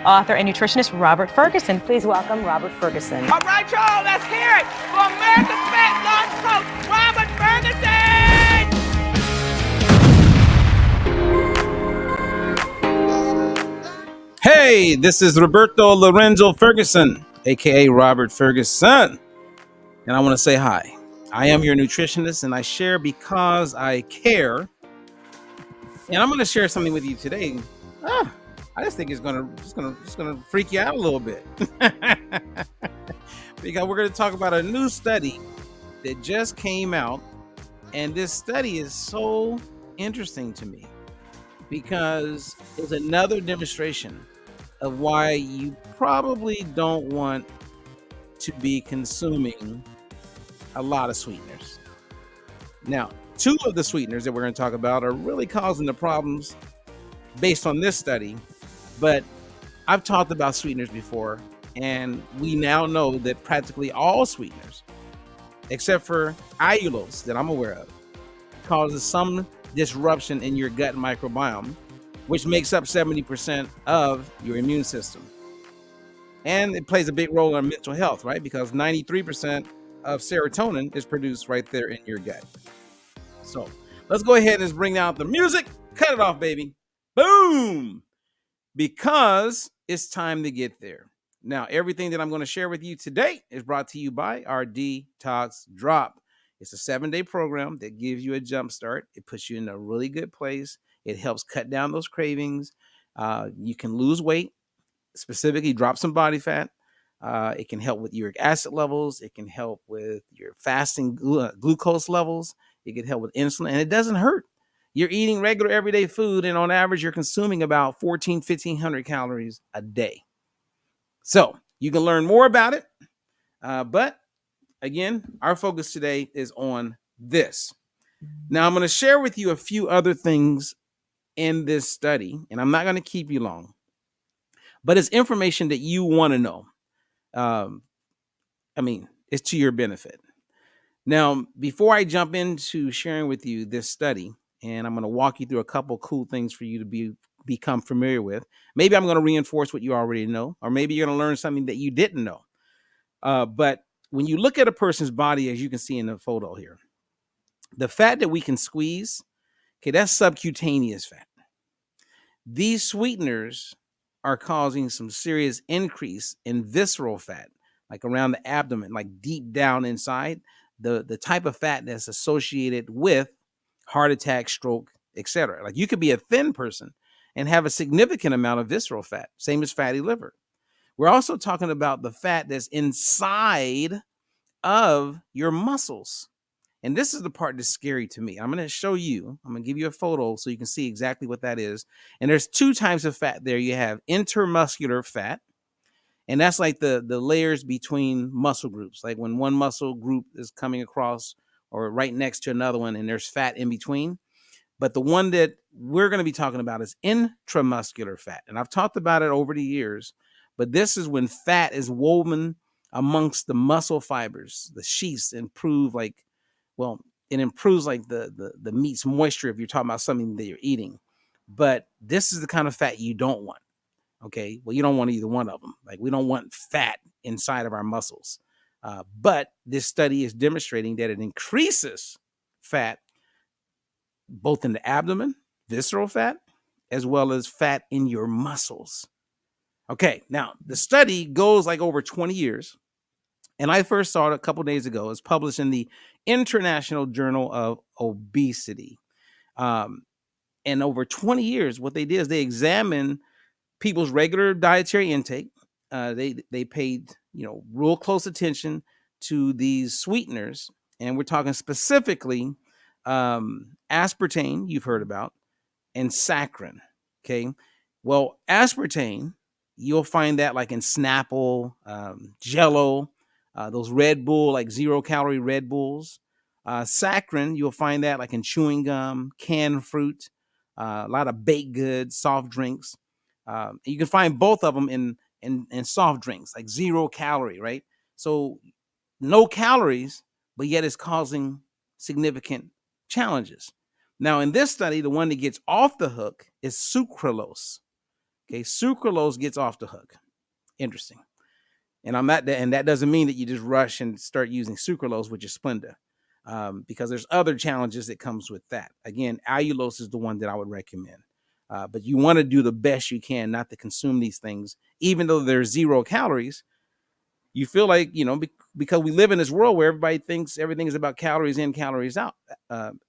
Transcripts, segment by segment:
author and nutritionist Robert Ferguson. Please welcome Robert Ferguson. All right, y'all, let's hear it for America's Fat Loss Coach, Robert Ferguson! Hey, this is Roberto Lorenzo Ferguson, aka Robert Ferguson, and I want to say hi. I am your nutritionist, and I share because I care. And I'm going to share something with you today. I just think it's gonna freak you out a little bit, because we're going to talk about a new study that just came out, and this study is so interesting to me because it's another demonstration of why you probably don't want to be consuming a lot of sweeteners. Now, two of the sweeteners that we're going to talk about are really causing the problems based on this study, but I've talked about sweeteners before, and we now know that practically all sweeteners, except for allulose that I'm aware of, causes some disruption in your gut microbiome, which makes up 70% of your immune system. And it plays a big role in mental health, right? Because 93% of serotonin is produced right there in your gut. So let's go ahead and just bring out the music. Cut it off, baby. Boom! Because it's time to get there. Now, everything that I'm going to share with you today is brought to you by our Detox Drop. It's a 7-day program that gives you a jump start. It puts you in a really good place. It helps cut down those cravings. You can lose weight, specifically drop some body fat. It can help with uric acid levels. It can help with your fasting glucose levels. It can help with insulin, and it doesn't hurt. You're eating regular everyday food, and on average, you're consuming about 1,500 calories a day. So you can learn more about it. But again, our focus today is on this. Now, I'm going to share with you a few other things in this study, and I'm not going to keep you long, but it's information that you want to know. It's to your benefit. Now, before I jump into sharing with you this study, and I'm going to walk you through a couple cool things for you to become familiar with. Maybe I'm going to reinforce what you already know, or maybe you're going to learn something that you didn't know. But when you look at a person's body, as you can see in the photo here, the fat that we can squeeze, okay, that's subcutaneous fat. These sweeteners are causing some serious increase in visceral fat, like around the abdomen, like deep down inside, the type of fat that's associated with heart attack, stroke, etc. Like you could be a thin person and have a significant amount of visceral fat, same as fatty liver. We're also talking about the fat that's inside of your muscles. And this is the part that's scary to me. I'm going to show you, I'm going to give you a photo so you can see exactly what that is. And there's two types of fat there. You have intermuscular fat, and that's like the layers between muscle groups. Like when one muscle group is coming across or right next to another one, and there's fat in between. But the one that we're going to be talking about is intramuscular fat. And I've talked about it over the years, but this is when fat is woven amongst the muscle fibers, the sheaths it improves like the meat's moisture if you're talking about something that you're eating. But this is the kind of fat you don't want. Okay, well, you don't want either one of them. Like we don't want fat inside of our muscles. But this study is demonstrating that it increases fat both in the abdomen, visceral fat, as well as fat in your muscles. Okay, now the study goes like over 20 years. And I first saw it a couple days ago. It's published in the International Journal of Obesity. And over 20 years, what they did is they examined people's regular dietary intake. They paid, real close attention to these sweeteners, and we're talking specifically aspartame, you've heard about, and saccharin. Okay, well, aspartame, you'll find that like in Snapple, Jello, those Red Bull, like 0-calorie Red Bulls. Saccharin, you'll find that like in chewing gum, canned fruit, a lot of baked goods, soft drinks. You can find both of them in soft drinks, like 0-calorie, right? So no calories, but yet it's causing significant challenges. Now, in this study, the one that gets off the hook is sucralose. Okay, sucralose gets off the hook. Interesting. And that doesn't mean that you just rush and start using sucralose, which is Splenda, because there's other challenges that comes with that. Again, allulose is the one that I would recommend. But you want to do the best you can not to consume these things, even though they're 0 calories. You feel like, because we live in this world where everybody thinks everything is about calories in, calories out,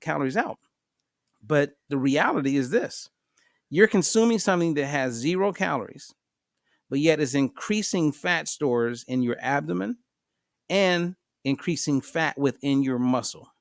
calories out. But the reality is this: you're consuming something that has 0 calories, but yet is increasing fat stores in your abdomen and increasing fat within your muscle.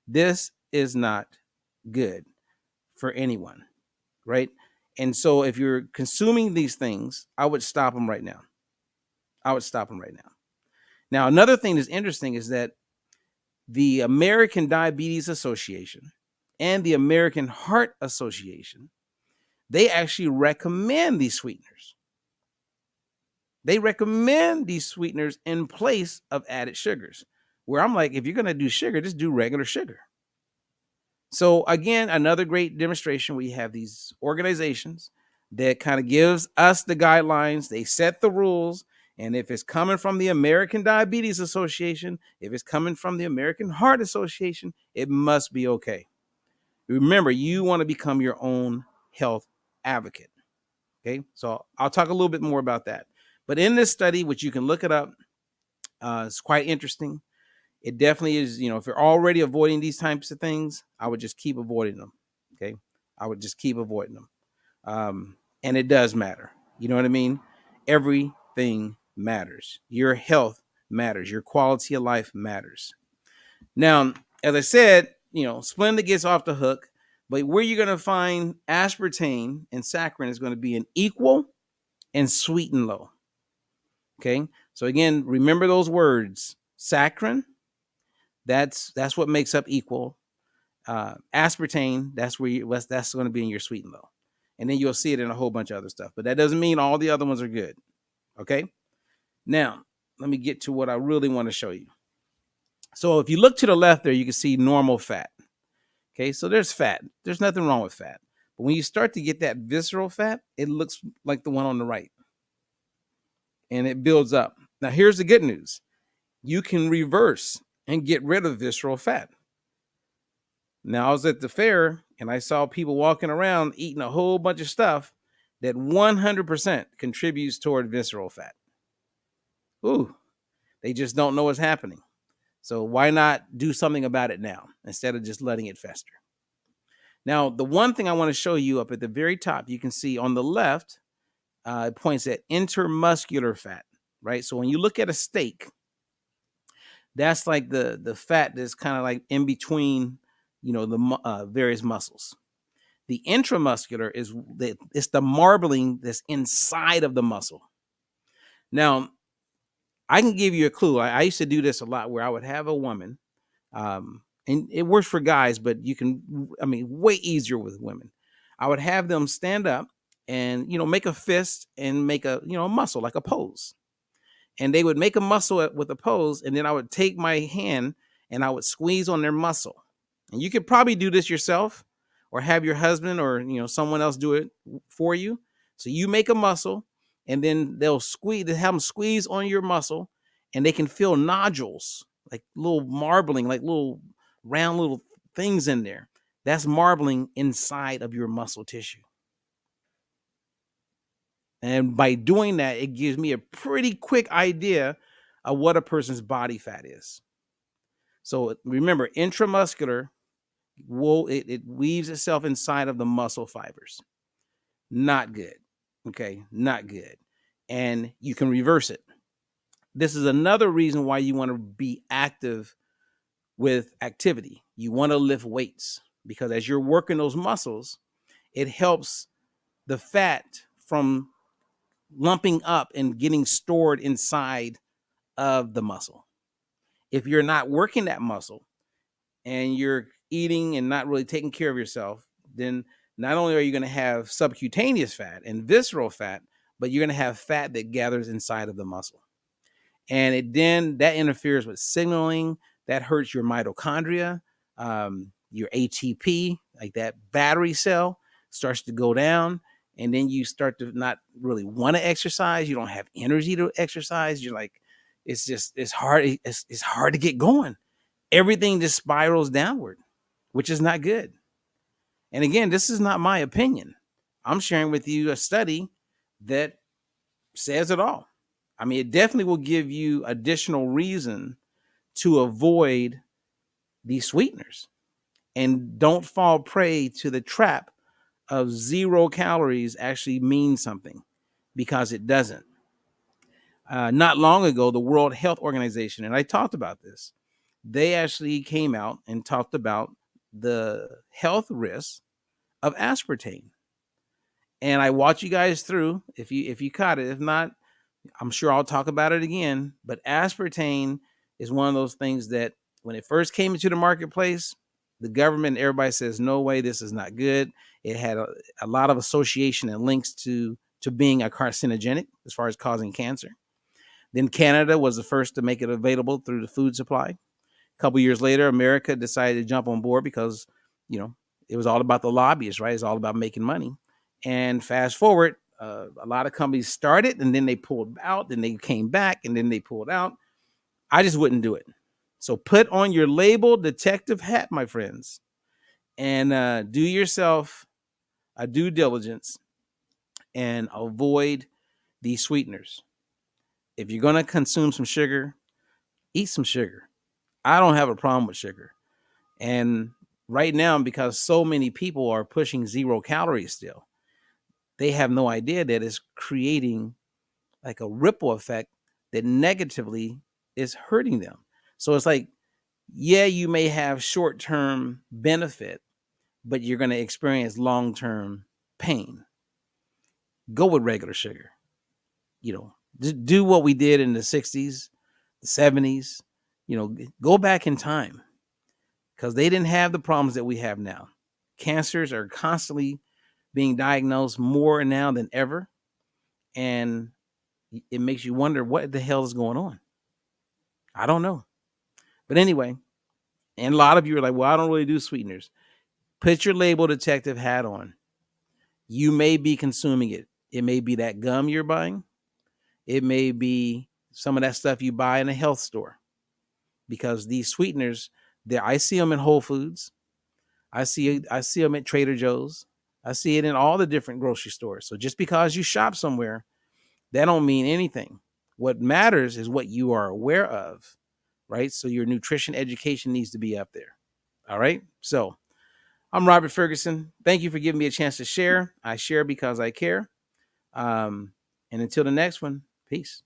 This is not good for anyone, right? And so if you're consuming these things, I would stop them right now. Now, another thing that's interesting is that the American Diabetes Association and the American Heart Association, they actually recommend these sweeteners. They recommend these sweeteners in place of added sugars, where I'm like, if you're going to do sugar, just do regular sugar. So again, another great demonstration. We have these organizations that kind of gives us the guidelines. They set the rules. And if it's coming from the American Diabetes Association, if it's coming from the American Heart Association, it must be okay. Remember, you want to become your own health advocate. Okay, so I'll talk a little bit more about that. But in this study, which you can look it up, it's quite interesting. It definitely is, if you're already avoiding these types of things, I would just keep avoiding them. Okay, I would just keep avoiding them. And it does matter. You know what I mean? Everything matters. Your health matters. Your quality of life matters. Now, as I said, Splenda gets off the hook, but where you're going to find aspartame and saccharin is going to be in equal and sweet and low. Okay, so again, remember those words: saccharin. That's what makes up equal. Aspartame, that's going to be in your sweet and low, and then you'll see it in a whole bunch of other stuff. But that doesn't mean all the other ones are good. Okay, now let me get to what I really want to show you. So if you look to the left there, you can see normal fat. Okay, so there's fat. There's nothing wrong with fat. But when you start to get that visceral fat, it looks like the one on the right. And it builds up. Now, here's the good news. You can reverse and get rid of visceral fat. Now, I was at the fair and I saw people walking around eating a whole bunch of stuff that 100% contributes toward visceral fat. Ooh, they just don't know what's happening. So why not do something about it now instead of just letting it fester? Now, the one thing I want to show you up at the very top, you can see on the left, it points at intermuscular fat, right? So when you look at a steak, that's like the fat that's kind of like in between, the various muscles. The intramuscular it's the marbling that's inside of the muscle. Now, I can give you a clue. I used to do this a lot where I would have a woman, and it works for guys, but way easier with women. I would have them stand up and, make a fist and make a muscle, like a pose. And they would make a muscle with a pose. And then I would take my hand and I would squeeze on their muscle. And you could probably do this yourself or have your husband or, someone else do it for you. So you make a muscle and then they have them squeeze on your muscle and they can feel nodules, like little marbling, like little round little things in there. That's marbling inside of your muscle tissue. And by doing that, it gives me a pretty quick idea of what a person's body fat is. So remember, intramuscular, it weaves itself inside of the muscle fibers. Not good. Okay, not good. And you can reverse it. This is another reason why you want to be active with activity. You want to lift weights because as you're working those muscles, it helps the fat from lumping up and getting stored inside of the muscle. If you're not working that muscle and you're eating and not really taking care of yourself, then not only are you going to have subcutaneous fat and visceral fat, but you're going to have fat that gathers inside of the muscle. And that interferes with signaling. That hurts your mitochondria, your ATP, like that battery cell starts to go down. and then you start to not really want to exercise. You don't have energy to exercise. You're like, it's hard. It's hard to get going. Everything just spirals downward, which is not good. And again, this is not my opinion. I'm sharing with you a study that says it all. I mean, it definitely will give you additional reason to avoid these sweeteners and don't fall prey to the trap of 0 calories actually means something, because it doesn't. Not long ago, the World Health Organization, and I talked about this, they actually came out and talked about the health risks of aspartame. And I walked you guys through, if you caught it. If not, I'm sure I'll talk about it again. But aspartame is one of those things that when it first came into the marketplace, the government, everybody says, no way, this is not good. It had a lot of association and links to being a carcinogenic as far as causing cancer. Then Canada was the first to make it available through the food supply. A couple years later, America decided to jump on board because, it was all about the lobbyists, right? It's all about making money. And fast forward, a lot of companies started and then they pulled out, then they came back and then they pulled out. I just wouldn't do it. So put on your label detective hat, my friends, and do yourself a due diligence and avoid these sweeteners. If you're going to consume some sugar, eat some sugar. I don't have a problem with sugar. And right now, because so many people are pushing 0 calories still, they have no idea that it's creating like a ripple effect that negatively is hurting them. So it's like, yeah, you may have short-term benefit, but you're going to experience long-term pain. Go with regular sugar. Just do what we did in the 60s, the 70s. Go back in time, because they didn't have the problems that we have now. Cancers are constantly being diagnosed more now than ever. And it makes you wonder what the hell is going on. I don't know. But anyway, and a lot of you are like, well, I don't really do sweeteners. Put your label detective hat on. You may be consuming it. It may be that gum you're buying. It may be some of that stuff you buy in a health store. Because these sweeteners, I see them in Whole Foods. I see them at Trader Joe's. I see it in all the different grocery stores. So just because you shop somewhere, that don't mean anything. What matters is what you are aware of, right? So your nutrition education needs to be up there. All right. So I'm Robert Ferguson. Thank you for giving me a chance to share. I share because I care. And until the next one, peace.